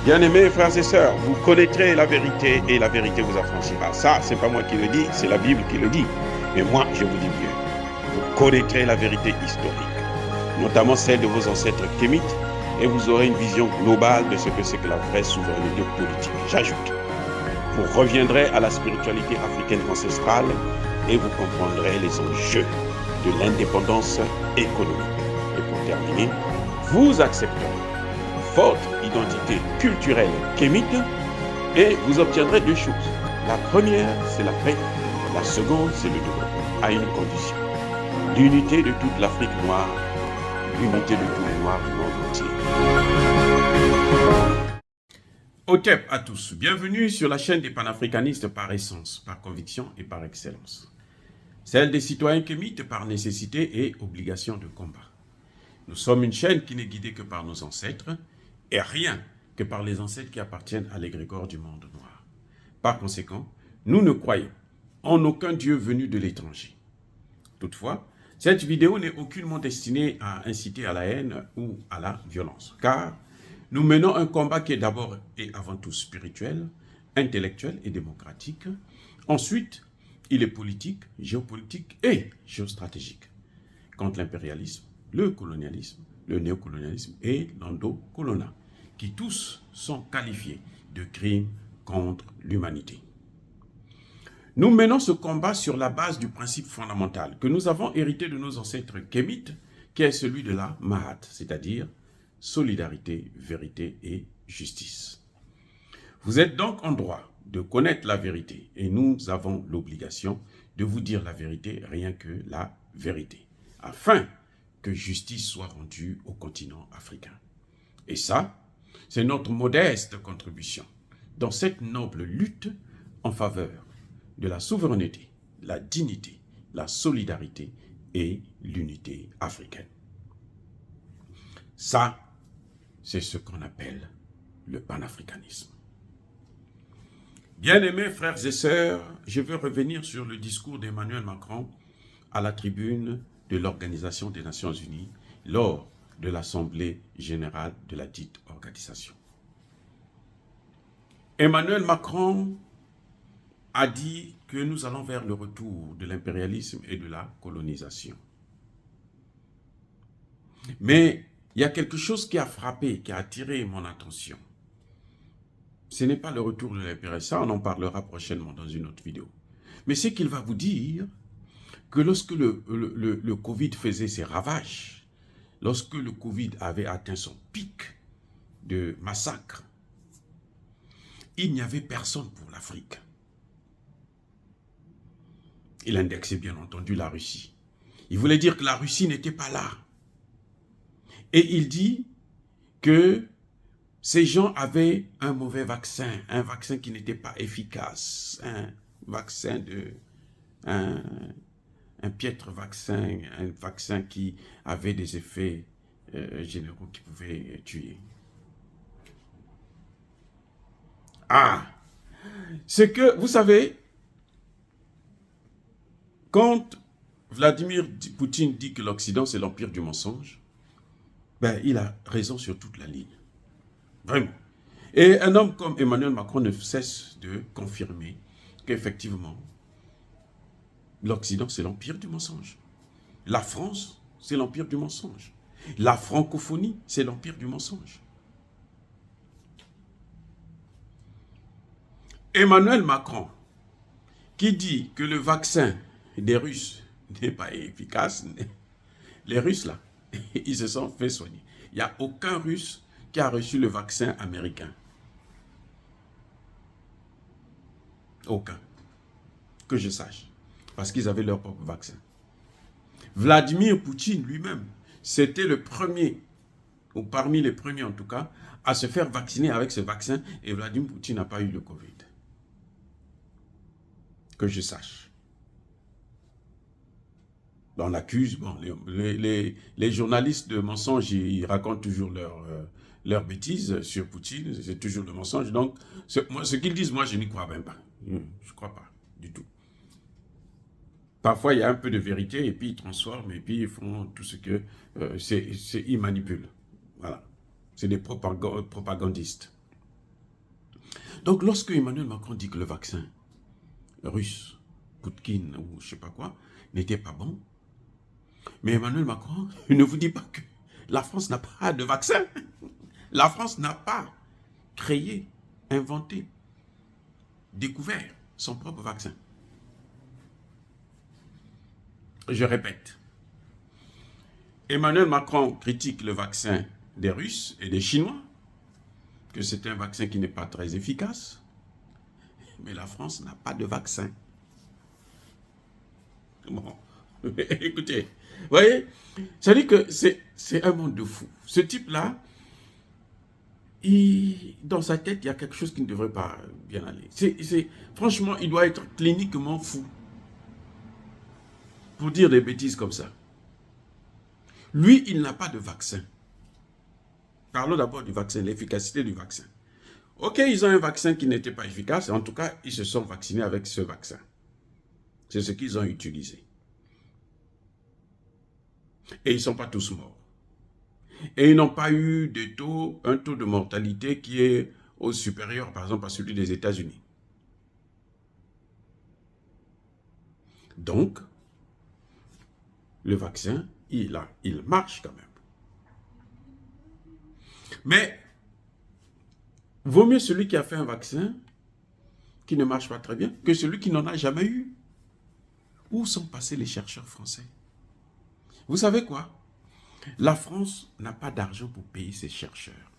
Bien-aimés frères et sœurs, vous connaîtrez la vérité et la vérité vous affranchira. Ça, c'est pas moi qui le dis, c'est la Bible qui le dit. Mais moi, je vous dis mieux. Vous connaîtrez la vérité historique, notamment celle de vos ancêtres kémites, et vous aurez une vision globale de ce que c'est que la vraie souveraineté politique. J'ajoute, vous reviendrez à la spiritualité africaine ancestrale et vous comprendrez les enjeux de l'indépendance économique. Et pour terminer, vous accepterez votre identité culturelle kémite et vous obtiendrez deux choses. La première, c'est la paix. La seconde, c'est le développement, à une condition. L'unité de toute l'Afrique noire, l'unité de tous les Noirs du monde entier. Otep à tous, bienvenue sur la chaîne des panafricanistes par essence, par conviction et par excellence. Celle des citoyens kémites par nécessité et obligation de combat. Nous sommes une chaîne qui n'est guidée que par nos ancêtres et rien que par les ancêtres qui appartiennent à l'égrégore du monde noir. Par conséquent, nous ne croyons en aucun Dieu venu de l'étranger. Toutefois, cette vidéo n'est aucunement destinée à inciter à la haine ou à la violence, car nous menons un combat qui est d'abord et avant tout spirituel, intellectuel et démocratique. Ensuite, il est politique, géopolitique et géostratégique, contre l'impérialisme, le colonialisme, le néocolonialisme et l'endocolonat, qui tous sont qualifiés de crimes contre l'humanité. Nous menons ce combat sur la base du principe fondamental que nous avons hérité de nos ancêtres kémites, qui est celui de la Mahat, c'est-à-dire solidarité, vérité et justice. Vous êtes donc en droit de connaître la vérité et nous avons l'obligation de vous dire la vérité, rien que la vérité, afin que justice soit rendue au continent africain. Et ça, c'est notre modeste contribution dans cette noble lutte en faveur de la souveraineté, la dignité, la solidarité et l'unité africaine. Ça, c'est ce qu'on appelle le panafricanisme. Bien-aimés frères et sœurs, je veux revenir sur le discours d'Emmanuel Macron à la tribune de l'Organisation des Nations Unies lors de l'Assemblée générale de la dite organisation. Emmanuel Macron a dit que nous allons vers le retour de l'impérialisme et de la colonisation. Mais il y a quelque chose qui a frappé, qui a attiré mon attention. Ce n'est pas le retour de l'impérialisme, ça on en parlera prochainement dans une autre vidéo. Mais c'est qu'il va vous dire que lorsque le Covid faisait ses ravages, lorsque le Covid avait atteint son pic de massacre, il n'y avait personne pour l'Afrique. Il indexait bien entendu la Russie. Il voulait dire que la Russie n'était pas là. Et il dit que ces gens avaient un mauvais vaccin, un vaccin qui n'était pas efficace, un piètre vaccin, un vaccin qui avait des effets généraux qui pouvaient tuer. Ah, c'est que, vous savez, quand Vladimir Poutine dit que l'Occident c'est l'empire du mensonge, ben, il a raison sur toute la ligne. Vraiment. Et un homme comme Emmanuel Macron ne cesse de confirmer qu'effectivement, l'Occident c'est l'empire du mensonge. La France, c'est l'empire du mensonge. La francophonie, c'est l'empire du mensonge. Emmanuel Macron, qui dit que le vaccin des Russes n'est pas efficace, les Russes là, ils se sont fait soigner. Il n'y a aucun Russe qui a reçu le vaccin américain. Aucun. Que je sache. Parce qu'ils avaient leur propre vaccin. Vladimir Poutine lui-même, c'était le premier, ou parmi les premiers en tout cas, à se faire vacciner avec ce vaccin. Et Vladimir Poutine n'a pas eu le Covid. Que je sache. On accuse, bon, les journalistes de mensonges, ils racontent toujours leurs bêtises sur Poutine, c'est toujours le mensonge. Donc, ce qu'ils disent, moi, je n'y crois même pas. Je ne crois pas du tout. Parfois, il y a un peu de vérité, et puis ils transforment, et puis ils font tout ce que... ils manipulent. Voilà. C'est des propagandistes. Donc, lorsque Emmanuel Macron dit que le vaccin russe, Poutine ou je ne sais pas quoi, n'était pas bon, mais Emmanuel Macron ne vous dit pas que la France n'a pas de vaccin. La France n'a pas créé, inventé, découvert son propre vaccin. Je répète, Emmanuel Macron critique le vaccin des Russes et des Chinois, que c'est un vaccin qui n'est pas très efficace, mais la France n'a pas de vaccin. Bon, écoutez, vous voyez, ça dit que c'est un monde de fou. Ce type-là, dans sa tête, il y a quelque chose qui ne devrait pas bien aller. Franchement, il doit être cliniquement fou pour dire des bêtises comme ça. Lui, il n'a pas de vaccin. Parlons d'abord du vaccin, l'efficacité du vaccin. Ok, ils ont un vaccin qui n'était pas efficace, en tout cas, ils se sont vaccinés avec ce vaccin. C'est ce qu'ils ont utilisé. Et ils ne sont pas tous morts. Et ils n'ont pas eu un taux de mortalité qui est supérieur, par exemple, à celui des États-Unis. Donc, le vaccin, il marche quand même. Mais, vaut mieux celui qui a fait un vaccin qui ne marche pas très bien que celui qui n'en a jamais eu. Où sont passés les chercheurs français? Vous savez quoi? La France n'a pas d'argent pour payer ses chercheurs.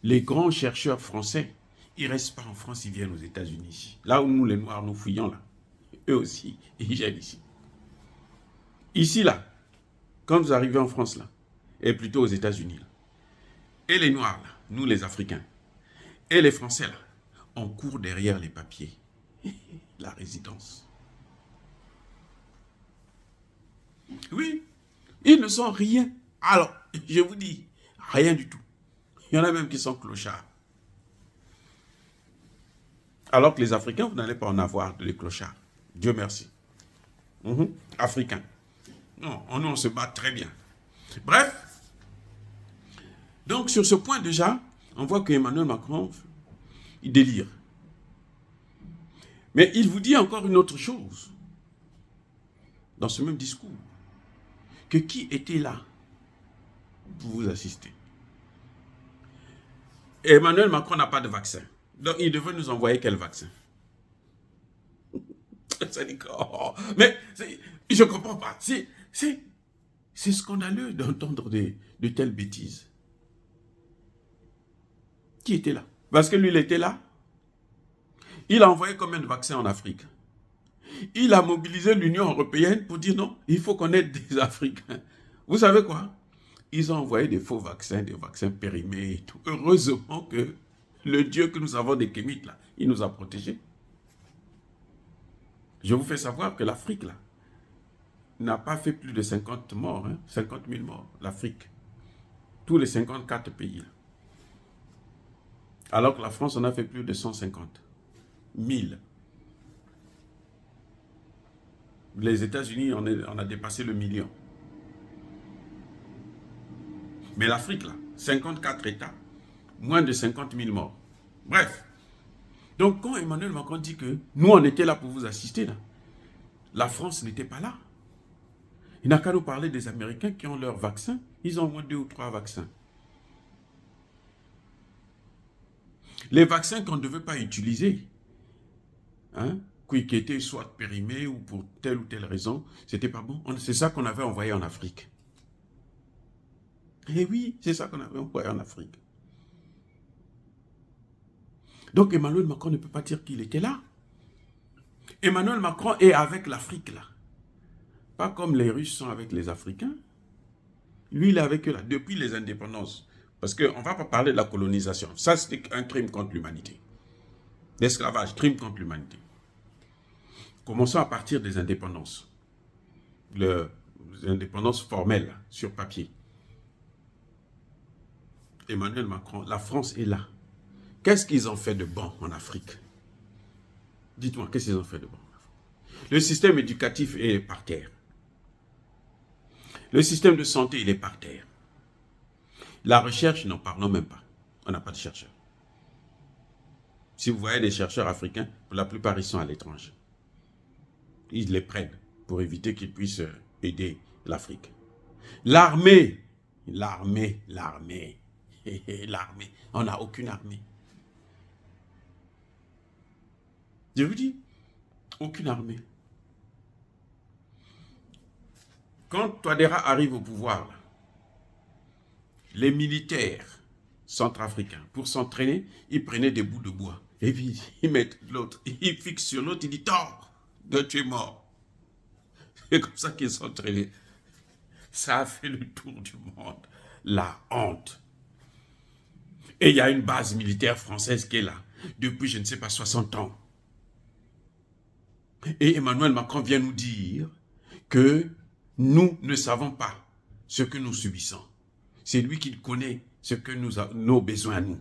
Les grands chercheurs français, ils ne restent pas en France, ils viennent aux États-Unis. Là où nous, les Noirs, nous fouillons là. Eux aussi, ils viennent ici. Ici, là, quand vous arrivez en France, là, et plutôt aux États-Unis, là, et les Noirs, là, nous les Africains, et les Français, là, on court derrière les papiers. La résidence. Oui, ils ne sont rien. Alors, je vous dis, rien du tout. Il y en a même qui sont clochards. Alors que les Africains, vous n'allez pas en avoir de les clochards. Dieu merci. Africains. Non, nous, on se bat très bien. Bref. Donc, sur ce point déjà, on voit qu'Emmanuel Macron, il délire. Mais il vous dit encore une autre chose. Dans ce même discours. Que qui était là pour vous assister? Emmanuel Macron n'a pas de vaccin. Donc, il devait nous envoyer quel vaccin? Ça dit que, mais je ne comprends pas. C'est scandaleux d'entendre de telles bêtises. Qui était là? Parce que lui, il était là. Il a envoyé combien de vaccins en Afrique? Il a mobilisé l'Union européenne pour dire non, il faut qu'on aide des Africains. Vous savez quoi? Ils ont envoyé des faux vaccins, des vaccins périmés et tout. Heureusement que le Dieu que nous avons des Kémites, là, il nous a protégés. Je vous fais savoir que l'Afrique, là, n'a pas fait plus de 50 morts, 50 000 morts, l'Afrique. Tous les 54 pays, là. Alors que la France en a fait plus de 150 000. Les États-Unis, on a dépassé le million. Mais l'Afrique, là, 54 États, moins de 50 000 morts. Bref. Donc, quand Emmanuel Macron dit que nous, on était là pour vous assister, là, la France n'était pas là. Il n'a qu'à nous parler des Américains qui ont leur vaccin. Ils ont au moins 2 ou 3 vaccins. Les vaccins qu'on ne devait pas utiliser, qui étaient soit périmés ou pour telle ou telle raison, c'était pas bon. C'est ça qu'on avait envoyé en Afrique. Eh oui, c'est ça qu'on avait envoyé en Afrique. Donc Emmanuel Macron ne peut pas dire qu'il était là. Emmanuel Macron est avec l'Afrique là. Pas comme les Russes sont avec les Africains. Lui, il est avec eux là, depuis les indépendances. Parce qu'on ne va pas parler de la colonisation. Ça, c'est un crime contre l'humanité. L'esclavage, crime contre l'humanité. Commençons à partir des indépendances. Les indépendances formelles, sur papier. Emmanuel Macron, la France est là. Qu'est-ce qu'ils ont fait de bon en Afrique? Dites-moi, qu'est-ce qu'ils ont fait de bon? Le système éducatif est par terre. Le système de santé, il est par terre. La recherche, n'en parlons même pas. On n'a pas de chercheurs. Si vous voyez des chercheurs africains, pour la plupart, ils sont à l'étranger. Ils les prennent pour éviter qu'ils puissent aider l'Afrique. L'armée, l'armée, on n'a aucune armée. Je vous dis, aucune armée. Quand Touadéra arrive au pouvoir, là, les militaires centrafricains, pour s'entraîner, ils prenaient des bouts de bois. Et puis, ils mettent l'autre, ils fixent sur l'autre, ils disent, tort, tu es mort. C'est comme ça qu'ils s'entraînaient. Ça a fait le tour du monde. La honte. Et il y a une base militaire française qui est là, depuis, je ne sais pas, 60 ans. Et Emmanuel Macron vient nous dire que nous ne savons pas ce que nous subissons. C'est lui qui connaît ce que nos besoins à nous.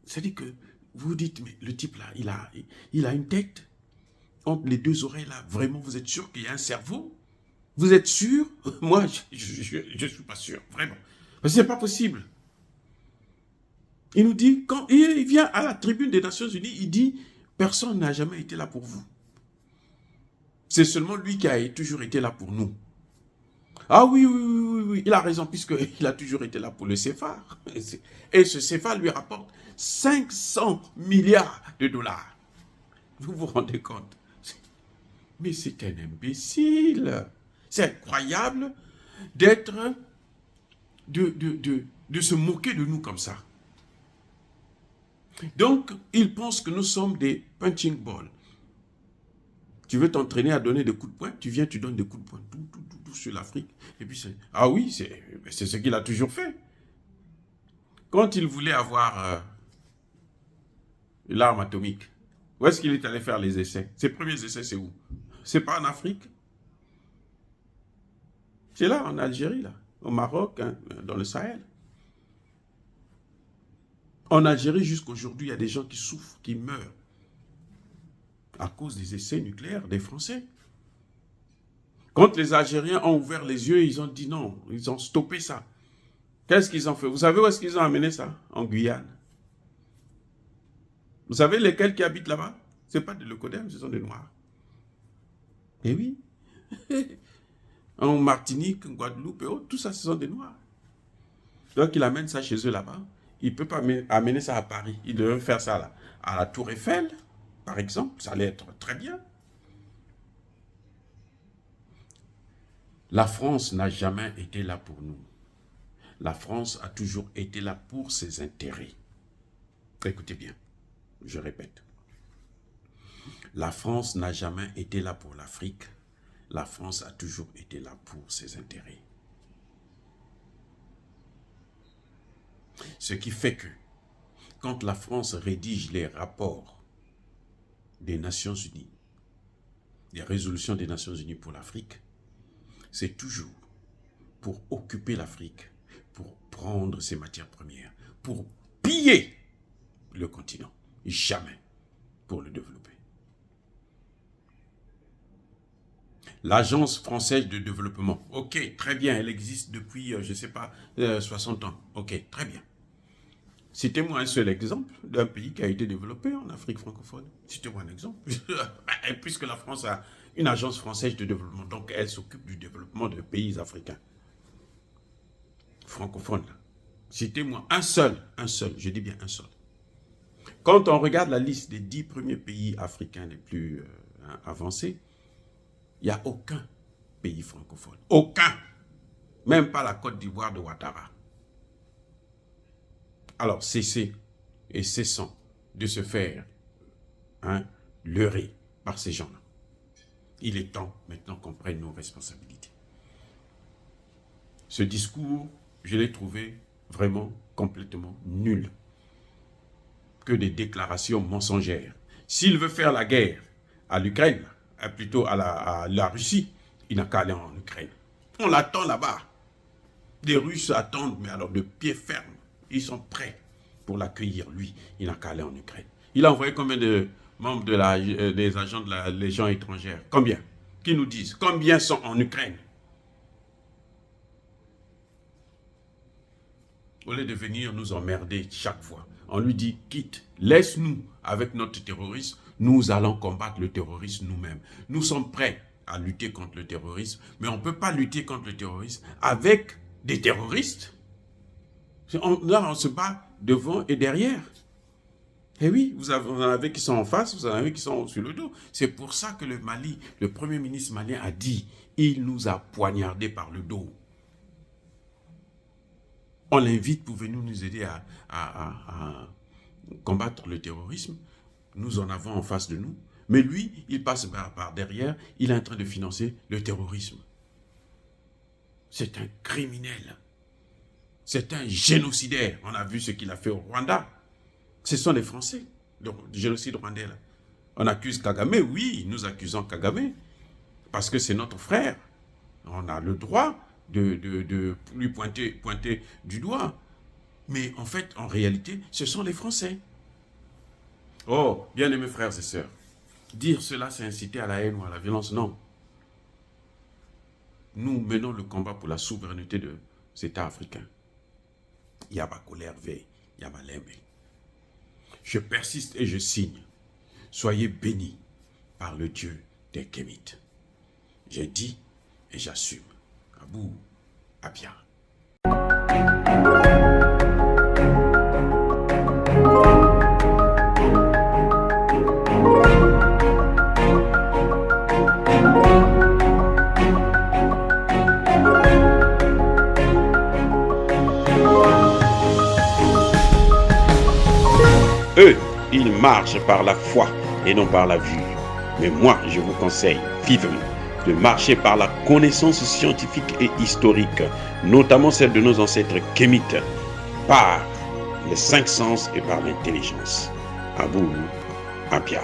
C'est-à-dire que vous dites, mais le type là, il a une tête entre les deux oreilles là. Vraiment, vous êtes sûr qu'il y a un cerveau? Vous êtes sûr? Moi, je ne suis pas sûr, vraiment. Parce que ce n'est pas possible. Il nous dit, quand il vient à la tribune des Nations Unies, il dit, personne n'a jamais été là pour vous. C'est seulement lui qui a toujours été là pour nous. Ah oui, il a raison, puisqu'il a toujours été là pour le CFA. Et ce CFA lui rapporte 500 milliards de dollars. Vous vous rendez compte? Mais c'est un imbécile. C'est incroyable d'être, de se moquer de nous comme ça. Donc, il pense que nous sommes des punching balls. Tu veux t'entraîner à donner des coups de poing, tu viens, tu donnes des coups de poing tout sur l'Afrique. Et puis, ah oui, c'est ce qu'il a toujours fait. Quand il voulait avoir l'arme atomique, où est-ce qu'il est allé faire les essais? Ses premiers essais, c'est où? C'est pas en Afrique. C'est là, en Algérie, là, au Maroc, hein, dans le Sahel. En Algérie, jusqu'aujourd'hui, il y a des gens qui souffrent, qui meurent à cause des essais nucléaires des Français. Quand les Algériens ont ouvert les yeux, ils ont dit non, ils ont stoppé ça. Qu'est-ce qu'ils ont fait? Vous savez où est-ce qu'ils ont amené ça? En Guyane. Vous savez lesquels qui habitent là-bas? Ce n'est pas des Locodem, ce sont des Noirs. Eh oui. En Martinique, en Guadeloupe, et autres, tout ça, ce sont des Noirs. Donc, il amène ça chez eux là-bas. Il ne peut pas amener ça à Paris. Il devrait faire ça là, à la Tour Eiffel, par exemple. Ça allait être très bien. La France n'a jamais été là pour nous. La France a toujours été là pour ses intérêts. Écoutez bien, je répète. La France n'a jamais été là pour l'Afrique. La France a toujours été là pour ses intérêts. Ce qui fait que, quand la France rédige les rapports des Nations Unies, les résolutions des Nations Unies pour l'Afrique, c'est toujours pour occuper l'Afrique, pour prendre ses matières premières, pour piller le continent, jamais pour le développer. L'Agence française de développement, ok, très bien, elle existe depuis, je ne sais pas, 60 ans, ok, très bien. Citez-moi un seul exemple d'un pays qui a été développé en Afrique francophone. Citez-moi un exemple. Puisque la France a une agence française de développement, donc elle s'occupe du développement de pays africains. Francophones. Citez-moi un seul, je dis bien un seul. Quand on regarde la liste des 10 premiers pays africains les plus avancés, il n'y a aucun pays francophone. Aucun. Même pas la Côte d'Ivoire de Ouattara. Alors, cessez et cessons de se faire leurrer par ces gens-là. Il est temps maintenant qu'on prenne nos responsabilités. Ce discours, je l'ai trouvé vraiment complètement nul. Que des déclarations mensongères. S'il veut faire la guerre à l'Ukraine, plutôt à la Russie, il n'a qu'à aller en Ukraine. On l'attend là-bas. Les Russes attendent, mais alors de pied ferme. Ils sont prêts pour l'accueillir, lui. Il n'a qu'à aller en Ukraine. Il a envoyé combien de membres des agents de la Légion étrangère? Combien? Qui nous disent? Combien sont en Ukraine? Au lieu de venir nous emmerder chaque fois, on lui dit quitte, laisse-nous avec notre terrorisme, nous allons combattre le terrorisme nous-mêmes. Nous sommes prêts à lutter contre le terrorisme, mais on ne peut pas lutter contre le terrorisme avec des terroristes. Là, on se bat devant et derrière. Et oui, vous en avez qui sont en face, vous en avez qui sont sur le dos. C'est pour ça que le Mali, le premier ministre malien a dit, il nous a poignardés par le dos. On l'invite pour venir nous aider à combattre le terrorisme. Nous en avons en face de nous. Mais lui, il passe par derrière, il est en train de financer le terrorisme. C'est un criminel. C'est un génocidaire. On a vu ce qu'il a fait au Rwanda. Ce sont les Français, le génocide rwandais. Là. On accuse Kagame, oui, nous accusons Kagame, parce que c'est notre frère. On a le droit de lui pointer du doigt. Mais en fait, en réalité, ce sont les Français. Oh, bien-aimés frères et sœurs, dire cela, c'est inciter à la haine ou à la violence, non. Nous menons le combat pour la souveraineté de cet État africain. Yaba colère veille, Yaba lembe. Je persiste et je signe. Soyez bénis par le Dieu des Kémites. J'ai dit et j'assume. Abou Abia. Eux, ils marchent par la foi et non par la vue. Mais moi, je vous conseille vivement de marcher par la connaissance scientifique et historique, notamment celle de nos ancêtres kémites, par les 5 sens et par l'intelligence. Abou Abia.